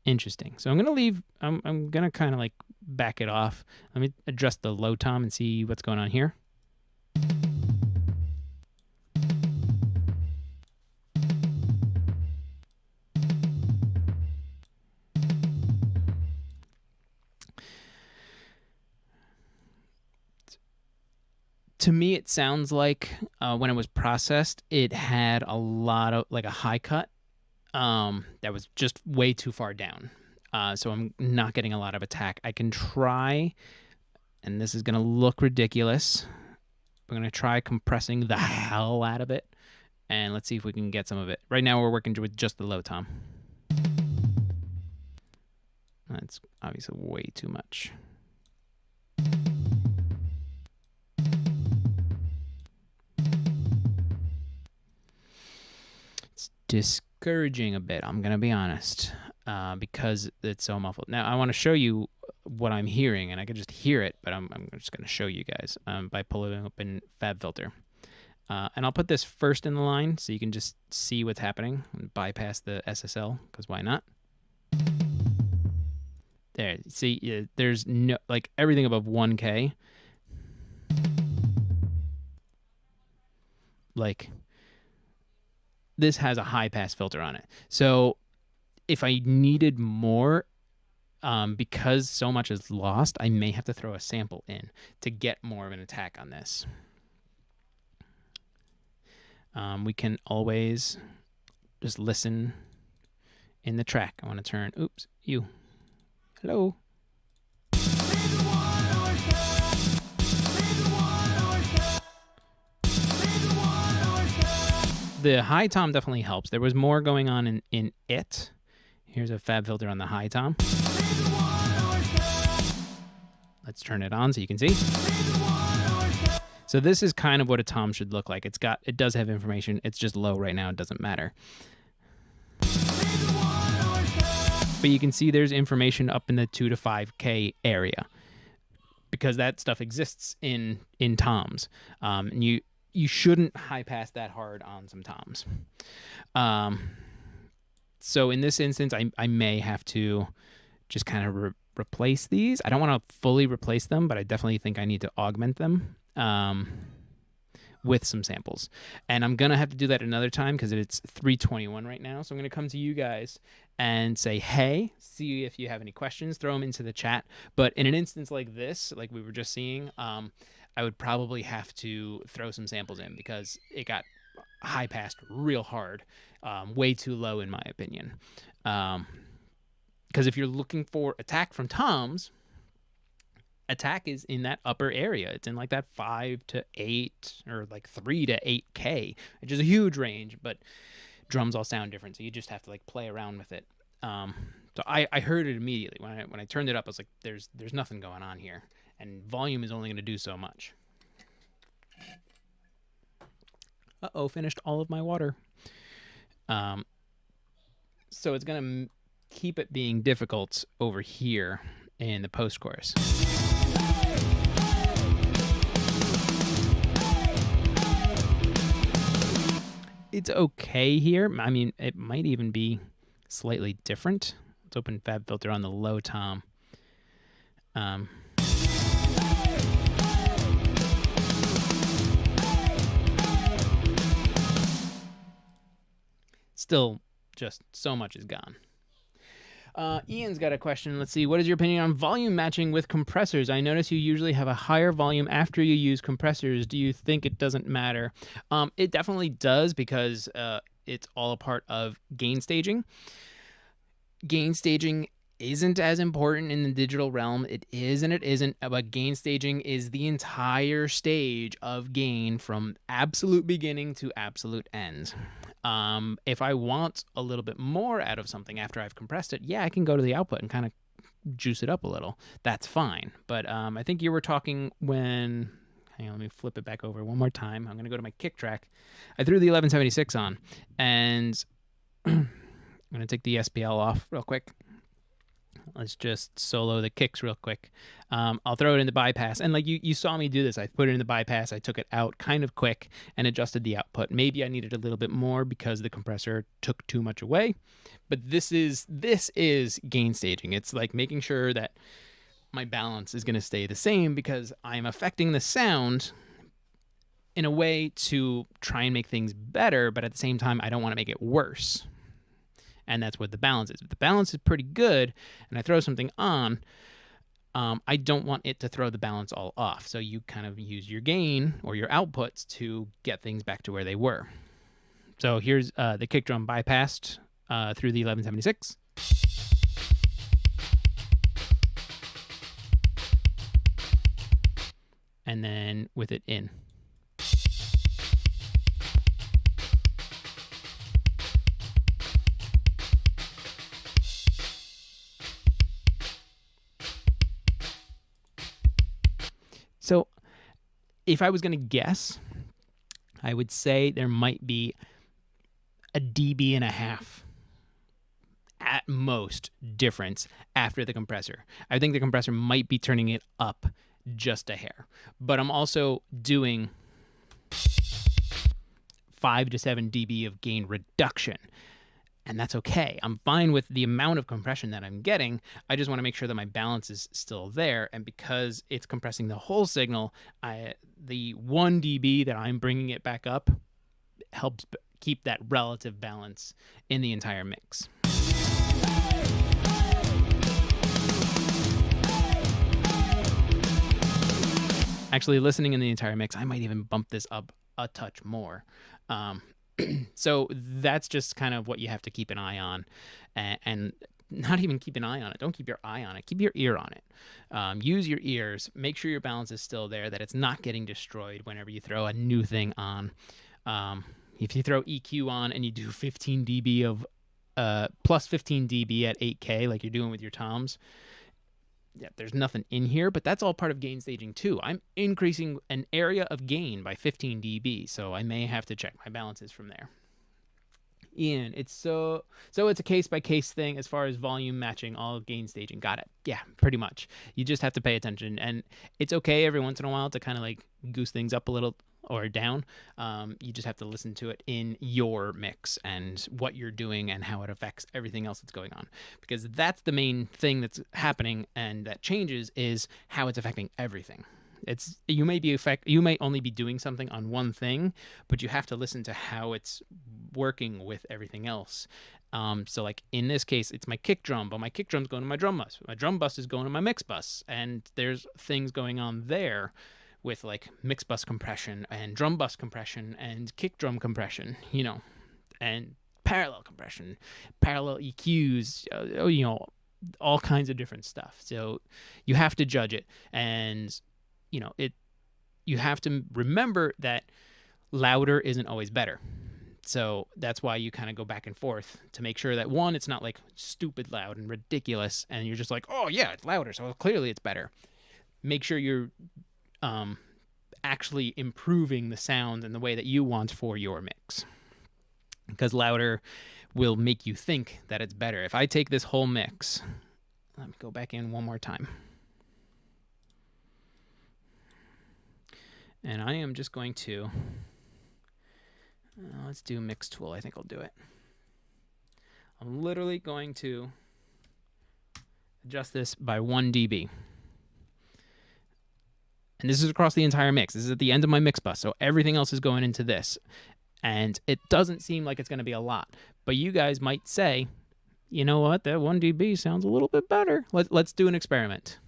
Interesting. So I'm going to kind of like back it off. Let me adjust the low tom and see what's going on here. To me, it sounds like when it was processed, it had a lot of like a high cut. That was just way too far down. So I'm not getting a lot of attack. I can try, and this is going to look ridiculous. We're going to try compressing the hell out of it, and let's see if we can get some of it. Right now we're working with just the low tom. That's obviously way too much. It's discouraging a bit, I'm gonna be honest, because it's so muffled. Now I want to show you what I'm hearing, and I can just hear it, but I'm just gonna show you guys by pulling open FabFilter, and I'll put this first in the line so you can just see what's happening and bypass the SSL, because why not? There, see, there's no, like, everything above 1K, like, this has a high pass filter on it. So if I needed more, because so much is lost, I may have to throw a sample in to get more of an attack on this. We can always just listen in the track. I want to turn, oops, you. Hello. The high tom definitely helps. There was more going on in it. Here's a FabFilter on the high tom. Let's turn it on so you can see. So this is kind of what a tom should look like. It does have information. It's just low right now. It doesn't matter. But you can see there's information up in the 2 to 5K area because that stuff exists in toms. And you shouldn't high pass that hard on some toms. So in this instance, I may have to just kind of replace these. I don't want to fully replace them, but I definitely think I need to augment them with some samples. And I'm going to have to do that another time because it's 3:21 right now. So I'm going to come to you guys and say, hey, see if you have any questions, throw them into the chat. But in an instance like this, like we were just seeing, I would probably have to throw some samples in because it got high passed real hard, way too low in my opinion. Because if you're looking for attack from toms, attack is in that upper area. It's in like that 5 to 8 or like 3 to 8K, which is a huge range, but drums all sound different. So you just have to like play around with it. So I heard it immediately when I turned it up. I was like, there's nothing going on here, and volume is only going to do so much. Finished all of my water. So it's going to keep it being difficult over here in the post chorus. It's okay here. I mean, it might even be slightly different. Let's open FabFilter on the low tom. Still, just so much is gone. Ian's got a question. Let's see. What is your opinion on volume matching with compressors? I notice you usually have a higher volume after you use compressors. Do you think it doesn't matter? It definitely does because it's all a part of gain staging. Gain staging isn't as important in the digital realm. It is and it isn't, but gain staging is the entire stage of gain from absolute beginning to absolute end. If I want a little bit more out of something after I've compressed it, yeah, I can go to the output and kind of juice it up a little. That's fine. But I think you were talking when, hang on, let me flip it back over one more time. I'm going to go to my kick track. I threw the 1176 on, and I'm going to take the SPL off real quick. Let's just solo the kicks real quick. I'll throw it in the bypass. And like you saw me do this. I put it in the bypass. I took it out kind of quick and adjusted the output. Maybe I needed a little bit more because the compressor took too much away. But this is gain staging. It's like making sure that my balance is going to stay the same because I'm affecting the sound in a way to try and make things better. But at the same time, I don't want to make it worse. And that's what the balance is. If the balance is pretty good and I throw something on, I don't want it to throw the balance all off. So you kind of use your gain or your outputs to get things back to where they were. So here's the kick drum bypassed through the 1176. And then with it in. So if I was going to guess, I would say there might be a dB and a half at most difference after the compressor. I think the compressor might be turning it up just a hair, but I'm also doing 5 to 7 dB of gain reduction. And that's okay. I'm fine with the amount of compression that I'm getting. I just want to make sure that my balance is still there. And because it's compressing the whole signal, the 1 dB that I'm bringing it back up helps keep that relative balance in the entire mix. Actually, listening in the entire mix, I might even bump this up a touch more. So that's just kind of what you have to keep an eye on, and not even keep an eye on it. Don't keep your eye on it. Keep your ear on it. Use your ears. Make sure your balance is still there, that it's not getting destroyed whenever you throw a new thing on. If you throw EQ on and you do 15 dB of plus 15 dB at 8K like you're doing with your toms, yeah, there's nothing in here, but that's all part of gain staging too. I'm increasing an area of gain by 15 dB, so I may have to check my balances from there. Ian, it's a case by case thing as far as volume matching all gain staging. Got it. Yeah, pretty much. You just have to pay attention, and it's okay every once in a while to kind of like goose things up a little or down. You just have to listen to it in your mix and what you're doing and how it affects everything else that's going on, because that's the main thing that's happening and that changes is how it's affecting everything. You may only be doing something on one thing, but you have to listen to how it's working with everything else. So like in this case, it's my kick drum, but my kick drum's going to my drum bus. My drum bus is going to my mix bus, and there's things going on there with like mix bus compression and drum bus compression and kick drum compression, and parallel compression, parallel EQs, all kinds of different stuff. So you have to judge it, and you have to remember that louder isn't always better. So that's why you kind of go back and forth to make sure that, one, it's not like stupid loud and ridiculous and you're just like, oh yeah, it's louder, so clearly it's better. Make sure you're actually improving the sound and the way that you want for your mix, because louder will make you think that it's better. If I take this whole mix, let me go back in one more time. And I am just going to, let's do mix tool. I think I'll do it. I'm literally going to adjust this by 1 dB. And this is across the entire mix. This is at the end of my mix bus, so everything else is going into this. And it doesn't seem like it's going to be a lot. But you guys might say, you know what, that 1 dB sounds a little bit better. Let's do an experiment.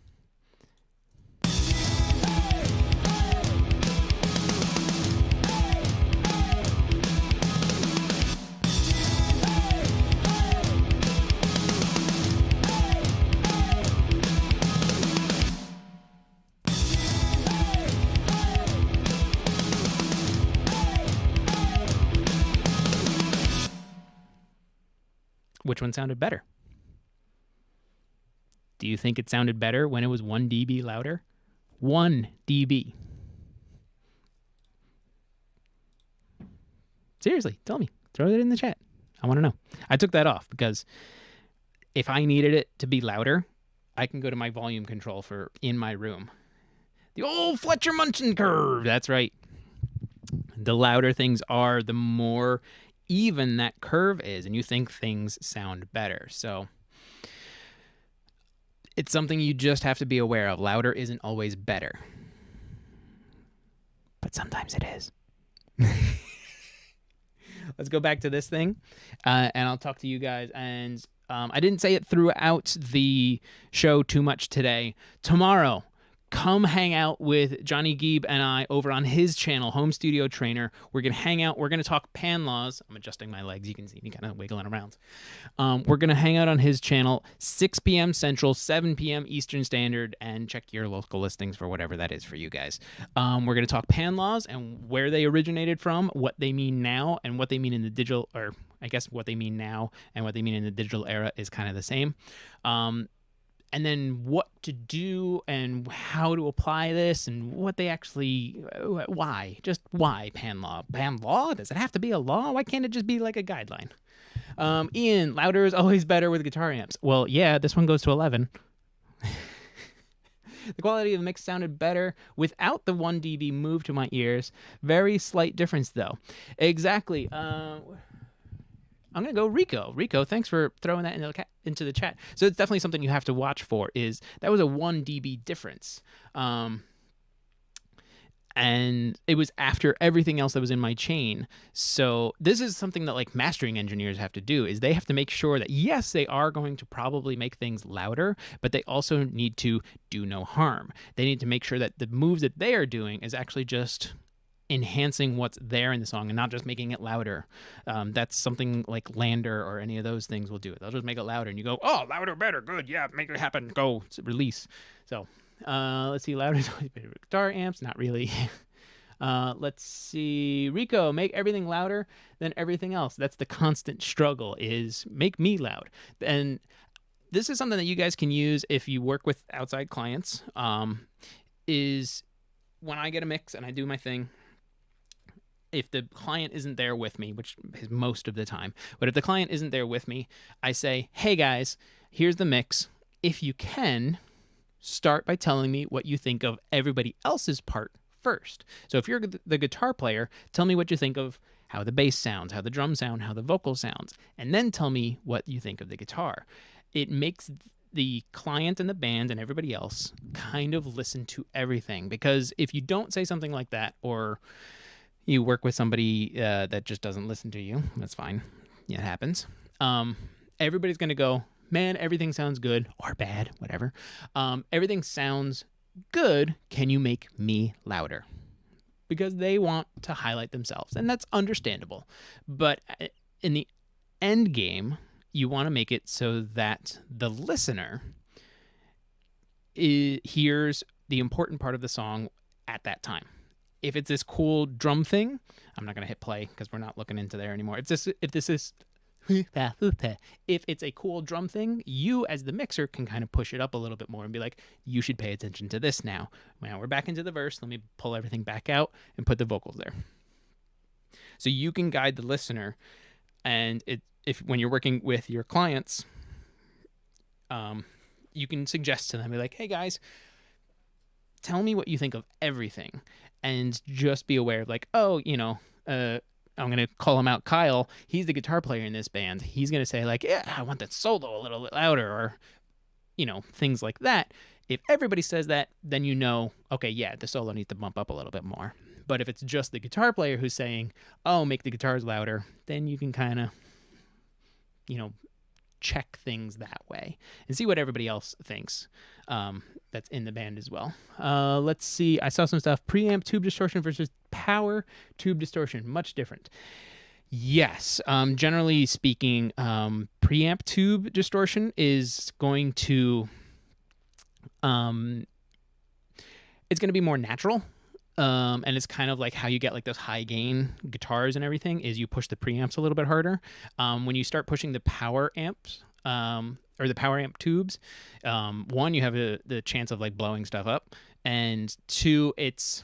Which one sounded better? Do you think it sounded better when it was 1 dB louder? 1 dB. Seriously, tell me. Throw it in the chat. I want to know. I took that off because if I needed it to be louder, I can go to my volume control for in my room. The old Fletcher Munson curve. That's right. The louder things are, the more even that curve is, and you think things sound better. So it's something you just have to be aware of. Louder isn't always better, but sometimes it is. Let's go back to this thing, and I'll talk to you guys. And I didn't say it throughout the show too much today. Tomorrow, come hang out with Johnny Gieb and I over on his channel, Home Studio Trainer. We're going to hang out. We're going to talk pan laws. I'm adjusting my legs. You can see me kind of wiggling around. We're going to hang out on his channel, 6 p.m. Central, 7 p.m. Eastern Standard, and check your local listings for whatever that is for you guys. We're going to talk pan laws and where they originated from, what they mean now, and what they mean in the digital, or I guess what they mean now and what they mean in the digital era is kind of the same. And then what to do and how to apply this and what they actually, why pan law? Pan law? Does it have to be a law? Why can't it just be like a guideline? Ian, louder is always better with guitar amps. Well, yeah, this one goes to 11. The quality of the mix sounded better without the 1 dB move to my ears. Very slight difference, though. Exactly. I'm going to go Rico. Rico, thanks for throwing that into the chat. So it's definitely something you have to watch for, is that was a 1 dB difference. And it was after everything else that was in my chain. So this is something that like mastering engineers have to do, is they have to make sure that, yes, they are going to probably make things louder, but they also need to do no harm. They need to make sure that the moves that they are doing is actually just enhancing what's there in the song and not just making it louder. That's something like Lander or any of those things will do it. They'll just make it louder and you go, oh, louder, better, good, yeah, make it happen, go, release. So let's see, louder is always better with guitar amps, not really. Let's see, Rico, make everything louder than everything else. That's the constant struggle, is make me loud. And this is something that you guys can use if you work with outside clients, is when I get a mix and I do my thing, if the client isn't there with me, which is most of the time, but if the client isn't there with me, I say, hey guys, here's the mix. If you can, start by telling me what you think of everybody else's part first. So if you're the guitar player, tell me what you think of how the bass sounds, how the drum sound, how the vocal sounds, and then tell me what you think of the guitar. It makes the client and the band and everybody else kind of listen to everything, because if you don't say something like that, or you work with somebody that just doesn't listen to you, that's fine. Yeah, it happens. Everybody's going to go, man, everything sounds good, or bad, whatever. Everything sounds good. Can you make me louder? Because they want to highlight themselves, and that's understandable. But in the end game, you want to make it so that the listener hears the important part of the song at that time. If it's this cool drum thing, I'm not going to hit play because we're not looking into there anymore. If it's a cool drum thing, you as the mixer can kind of push it up a little bit more and be like, you should pay attention to this now. Now we're back into the verse. Let me pull everything back out and put the vocals there. So you can guide the listener, and if when you're working with your clients, you can suggest to them, be like, hey guys, tell me what you think of everything. And just be aware of like, oh, I'm going to call him out, Kyle. He's the guitar player in this band. He's going to say like, yeah, I want that solo a little bit louder, or, things like that. If everybody says that, then okay, yeah, the solo needs to bump up a little bit more. But if it's just the guitar player who's saying, oh, make the guitars louder, then you can kind of, check things that way and see what everybody else thinks that's in the band as well. Let's see. I saw some stuff. Preamp tube distortion versus power tube distortion. Much different. Yes. Generally speaking, preamp tube distortion is going to it's going to be more natural. And it's kind of like how you get like those high gain guitars and everything, is you push the preamps a little bit harder. When you start pushing the power amps, or the power amp tubes, one, you have the chance of like blowing stuff up, and two, it's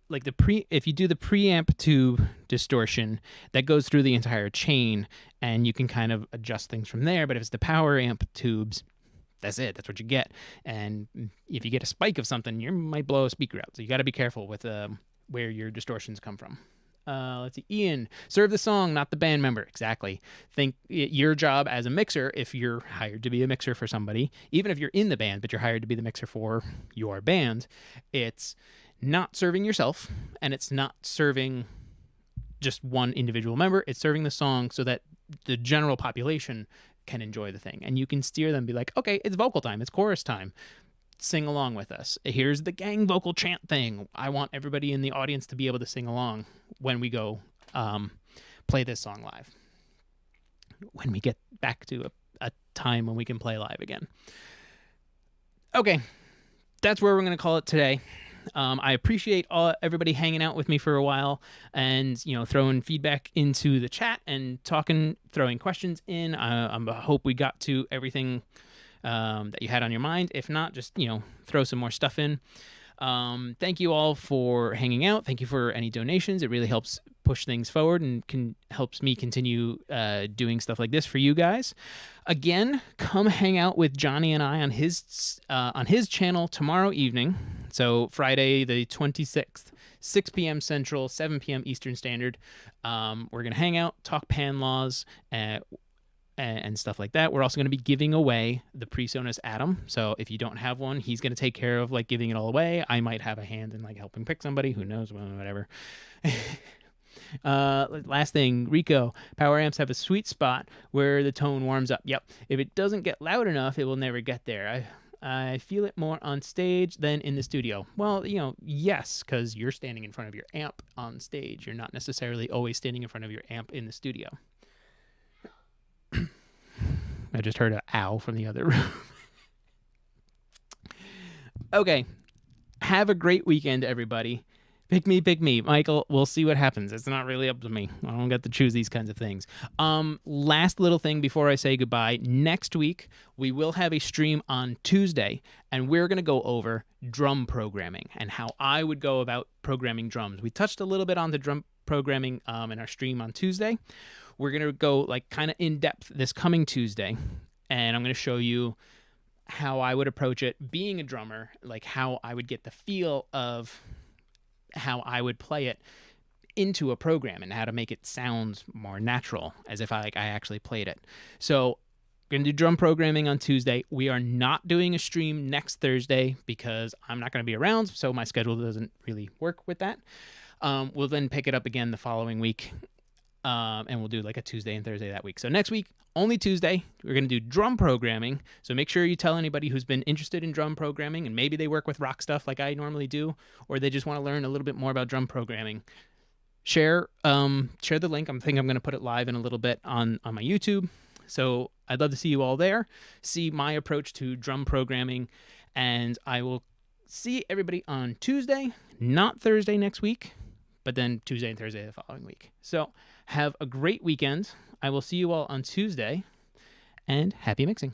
like if you do the preamp tube distortion, that goes through the entire chain, and you can kind of adjust things from there. But if it's the power amp tubes, that's it. That's what you get. And if you get a spike of something, you might blow a speaker out. So you got to be careful with where your distortions come from. Let's see. Ian, serve the song, not the band member. Exactly. Think your job as a mixer, if you're hired to be a mixer for somebody, even if you're in the band, but you're hired to be the mixer for your band, it's not serving yourself, and it's not serving just one individual member. It's serving the song so that the general population can enjoy the thing, and you can steer them, be like, okay, it's vocal time, it's chorus time, sing along with us. Here's the gang vocal chant thing. I want everybody in the audience to be able to sing along when we go play this song live, when we get back to a time when we can play live again. Okay, that's where we're going to call it today. I appreciate everybody hanging out with me for a while, and throwing feedback into the chat and throwing questions in. I hope we got to everything that you had on your mind. If not, just throw some more stuff in. Thank you all for hanging out. Thank you for any donations. It really helps push things forward and helps me continue doing stuff like this for you guys. Again, come hang out with Johnny and I on his channel tomorrow evening. So Friday the 26th, 6 p.m. Central, 7 p.m. Eastern Standard. We're going to hang out, talk pan laws, and stuff like that. We're also going to be giving away the Presonus Atom. So if you don't have one, he's going to take care of like giving it all away. I might have a hand in like helping pick somebody. Who knows? Well, whatever. Last thing, Rico, power amps have a sweet spot where the tone warms up. Yep. If it doesn't get loud enough, it will never get there. I feel it more on stage than in the studio. Well, yes, because you're standing in front of your amp on stage. You're not necessarily always standing in front of your amp in the studio. I just heard an ow from the other room. Okay. Have a great weekend, everybody. Pick me. Michael, we'll see what happens. It's not really up to me. I don't get to choose these kinds of things. Last little thing before I say goodbye. Next week, we will have a stream on Tuesday, and we're going to go over drum programming and how I would go about programming drums. We touched a little bit on the drum programming in our stream on Tuesday. We're going to go like kind of in depth this coming Tuesday, and I'm going to show you how I would approach it being a drummer, like how I would get the feel of how I would play it into a program and how to make it sound more natural, as if I actually played it. So we're going to do drum programming on Tuesday. We are not doing a stream next Thursday because I'm not going to be around, so my schedule doesn't really work with that. We'll then pick it up again the following week, and we'll do like a Tuesday and Thursday that week. So next week, only Tuesday, we're going to do drum programming. So make sure you tell anybody who's been interested in drum programming, and maybe they work with rock stuff like I normally do, or they just want to learn a little bit more about drum programming. Share the link. I'm going to put it live in a little bit on my YouTube. So I'd love to see you all there, see my approach to drum programming, and I will see everybody on Tuesday, not Thursday next week, but then Tuesday and Thursday the following week. So have a great weekend. I will see you all on Tuesday, and happy mixing.